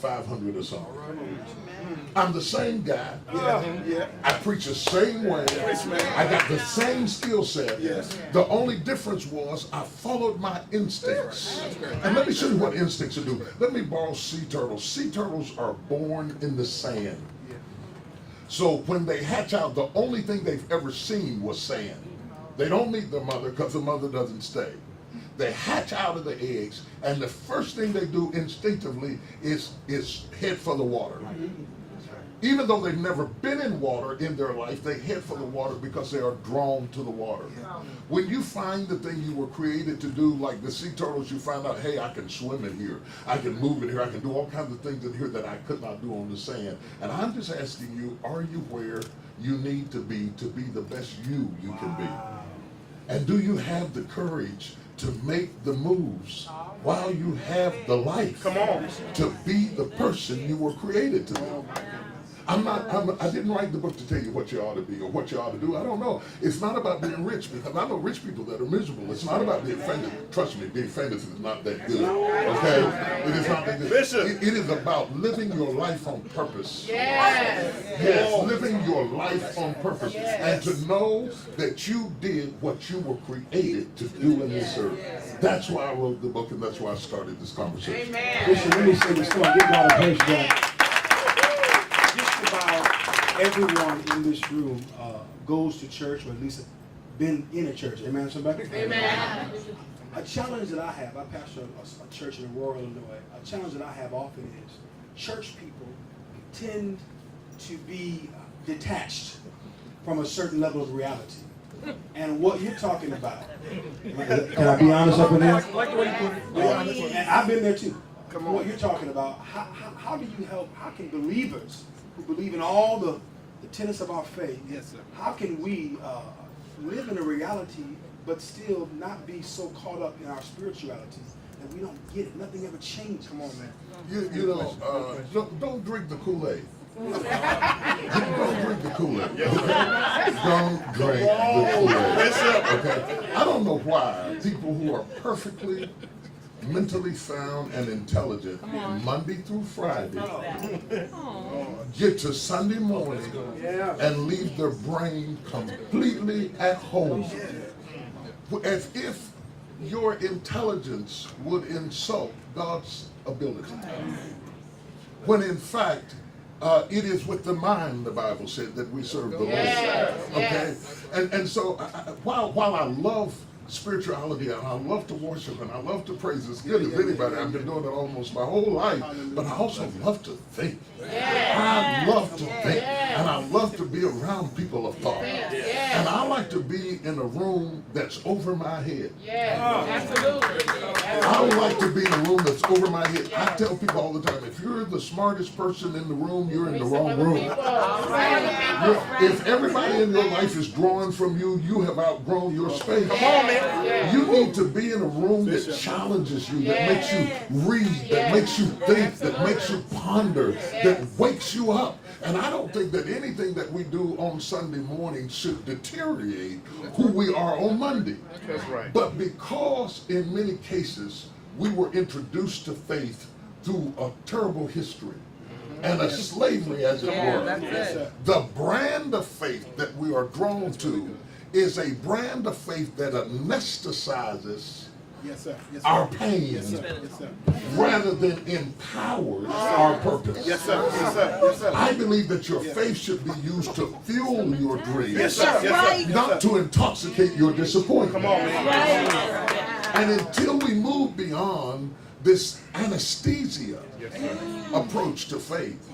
500 or something. I'm the same guy. I preach the same way. I got the same skill set. The only difference was I followed my instincts. And let me show you what instincts do. Let me borrow sea turtles. Sea turtles are born in the sand. So when they hatch out, the only thing they've ever seen was sand. They don't meet their mother because the mother doesn't stay. They hatch out of the eggs, and the first thing they do instinctively is head for the water. Even though they've never been in water in their life, they head for the water because they are drawn to the water. When you find the thing you were created to do, like the sea turtles, you find out, hey, I can swim in here, I can move in here, I can do all kinds of things in here that I could not do on the sand. And I'm just asking you, are you where you need to be the best you can be? And do you have the courage to make the moves while you have the life to be the person you were created to be? I didn't write the book to tell you what you ought to be or what you ought to do. I don't know. It's not about being rich, because I know rich people that are miserable. It's not about being famous. Trust me, being famous is not that good. Okay? It is not that good. It is about living your life on purpose. Yes, living your life on purpose. And to know that you did what you were created to do in this earth. That's why I wrote the book, and that's why I started this conversation. Listen, let me say this story. Give God a praise, God. Everyone in this room goes to church, or at least been in a church. Amen, somebody? Amen. A challenge that I have, I pastor a church in Aurora, Illinois. A challenge that I have often is church people tend to be detached from a certain level of reality. And what you're talking about, can I be honest up in there? And I've been there too. What you're talking about, how do you help, how can believers who believe in all the tenets of our faith, how can we live in a reality but still not be so caught up in our spirituality that we don't get it? Nothing ever changes. Come on, man. You know, don't drink the Kool-Aid. Don't drink the Kool-Aid. Don't drink the Kool-Aid. Okay? I don't know why people who are perfectly mentally sound and intelligent Monday through Friday get to Sunday morning and leave their brain completely at home, as if your intelligence would insult God's ability, when in fact it is with the mind, the Bible said, that we serve the Lord. Okay, and so while I love spirituality, and I love to worship, and I love to praise as good as anybody. I've been doing it almost my whole life, but I also love to think. I love to think, and I love to be around people of thought. And I like to be in a room that's over my head. Absolutely. I don't like to be in a room that's over my head. I tell people all the time, if you're the smartest person in the room, you're in the wrong room. If everybody in your life is drawing from you, you have outgrown your space. Come on, man. You need to be in a room that challenges you, that makes you read, that makes you think, that makes you ponder, that wakes you up. And I don't think that anything that we do on Sunday morning should deteriorate who we are on Monday. That's right. But because in many cases we were introduced to faith through a terrible history and a slavery, as it were, the brand of faith that we are drawn to is a brand of faith that anesthetizes our pain rather than empowers our purpose. I believe that your faith should be used to fuel your dreams, not to intoxicate your disappointment. Come on, man. And until we move beyond this anesthesia approach to faith.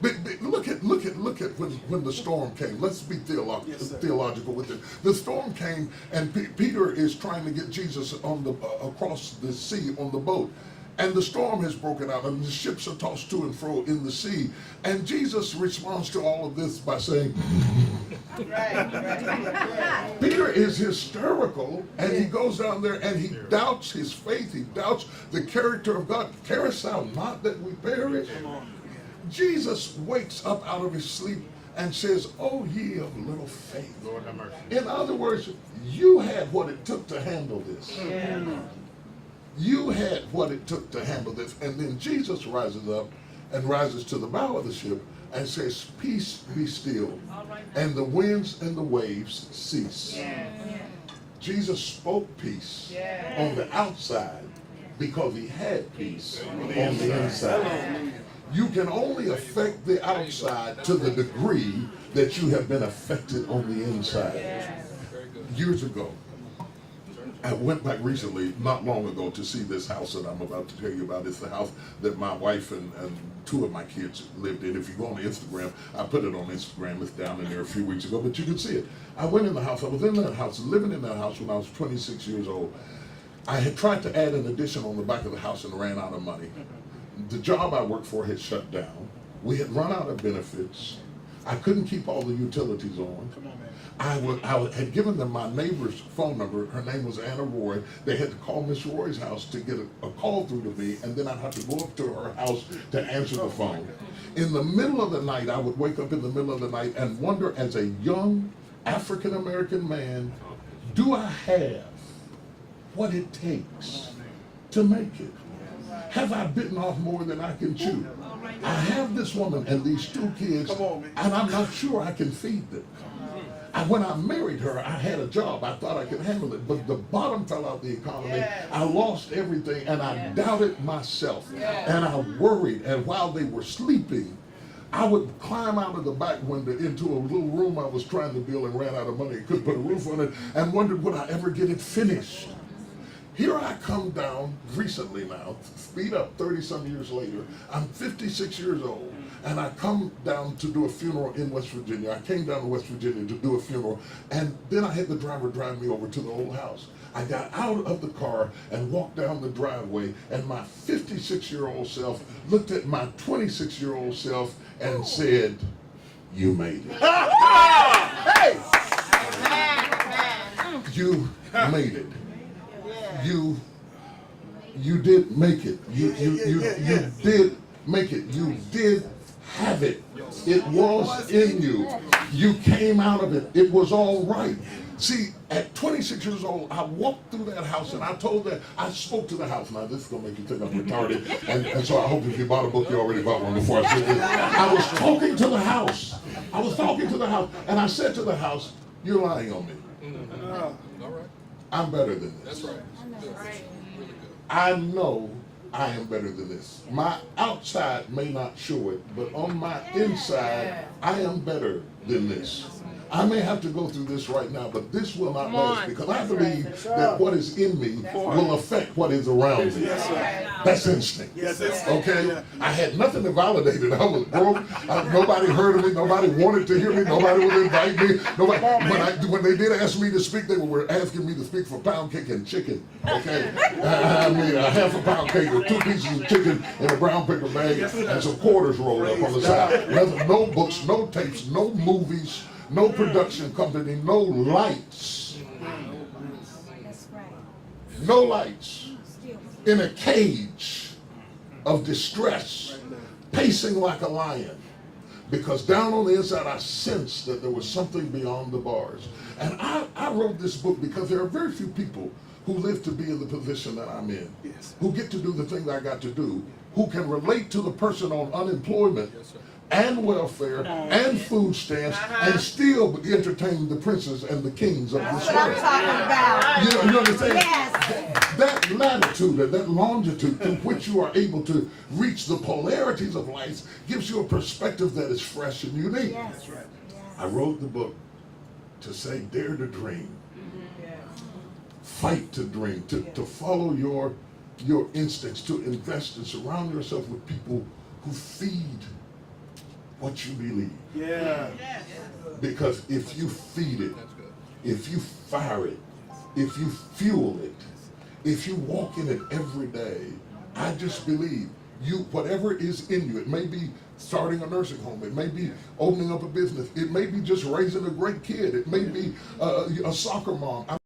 But look at when the storm came. Let's be theological with it. The storm came, and Peter is trying to get Jesus on across the sea on the boat, and the storm has broken out, and the ships are tossed to and fro in the sea. And Jesus responds to all of this by saying, Peter is hysterical, and he goes down there and he doubts his faith. He doubts the character of God. Carest thou not that we perish? Jesus wakes up out of his sleep and says, "Oh, ye of little faith." Lord have mercy. In other words, you had what it took to handle this. You had what it took to handle this. And then Jesus rises up and rises to the bow of the ship and says, "Peace, be still." And the winds and the waves cease. Jesus spoke peace on the outside because he had peace on the inside. You can only affect the outside to the degree that you have been affected on the inside. Years ago, I went back recently, not long ago, to see this house that I'm about to tell you about. It's the house that my wife and two of my kids lived in. If you go on Instagram, I put it on Instagram. It's down in there a few weeks ago, but you can see it. I went in the house. I was in that house, living in that house when I was 26 years old. I had tried to add an addition on the back of the house and ran out of money. The job I worked for had shut down. We had run out of benefits. I couldn't keep all the utilities on. I had given them my neighbor's phone number. Her name was Anna Roy. They had to call Miss Roy's house to get a call through to me, and then I'd have to go up to her house to answer the phone. In the middle of the night, I would wake up in the middle of the night and wonder, as a young African-American man, do I have what it takes to make it? Have I bitten off more than I can chew? I have this woman and these two kids, and I'm not sure I can feed them. When I married her, I had a job. I thought I could handle it, but the bottom fell out the economy. I lost everything, and I doubted myself, and I worried. And while they were sleeping, I would climb out of the back window into a little room I was trying to build and ran out of money. Couldn't put a roof on it, and wondered, would I ever get it finished? Here I come down recently now, speed up 30-some years later. I'm 56 years old, and I come down to do a funeral in West Virginia. I came down to West Virginia to do a funeral, and then I had the driver drive me over to the old house. I got out of the car and walked down the driveway, and my 56-year-old self looked at my 26-year-old self and said, "You made it." You made it. You did make it. You did make it. You did have it. It was in you. You came out of it. It was all right. See, at 26 years old, I walked through that house and I spoke to the house. Now, this is going to make you think I'm retarded. And so I hope if you bought a book, you already bought one before I said this. I was talking to the house. And I said to the house, "You're lying on me. I'm better than this. I know I am better than this. My outside may not show it, but on my inside, I am better than this. I may have to go through this right now, but this will not last, because I believe that what is in me will affect what is around me. That's instinct. Okay? I had nothing to validate it. I was broke. Nobody heard of me. Nobody wanted to hear me. Nobody would invite me. When they did ask me to speak, they were asking me to speak for pound cake and chicken. Okay? I mean, a half a pound cake with 2 pieces of chicken in a brown paper bag and some quarters rolled up on the side. No books, no tapes, no movies, no production company, no lights. No lights. In a cage of distress, pacing like a lion. Because down on the inside, I sensed that there was something beyond the bars. And I wrote this book because there are very few people who live to be in the position that I'm in, who get to do the things I got to do, who can relate to the person on unemployment and welfare and food stamps and still entertain the princes and the kings of this world. That's what I'm talking about. You understand? Yes. That latitude and that longitude to which you are able to reach the polarities of life gives you a perspective that is fresh and unique. Yes. Yes. I wrote the book to say, dare to dream. Fight to dream, to follow your instincts, to invest and surround yourself with people who feed what you believe. Because if you feed it, if you fire it, if you fuel it, if you walk in it every day, I just believe whatever is in you, it may be starting a nursing home, it may be opening up a business, it may be just raising a great kid, it may be a soccer mom.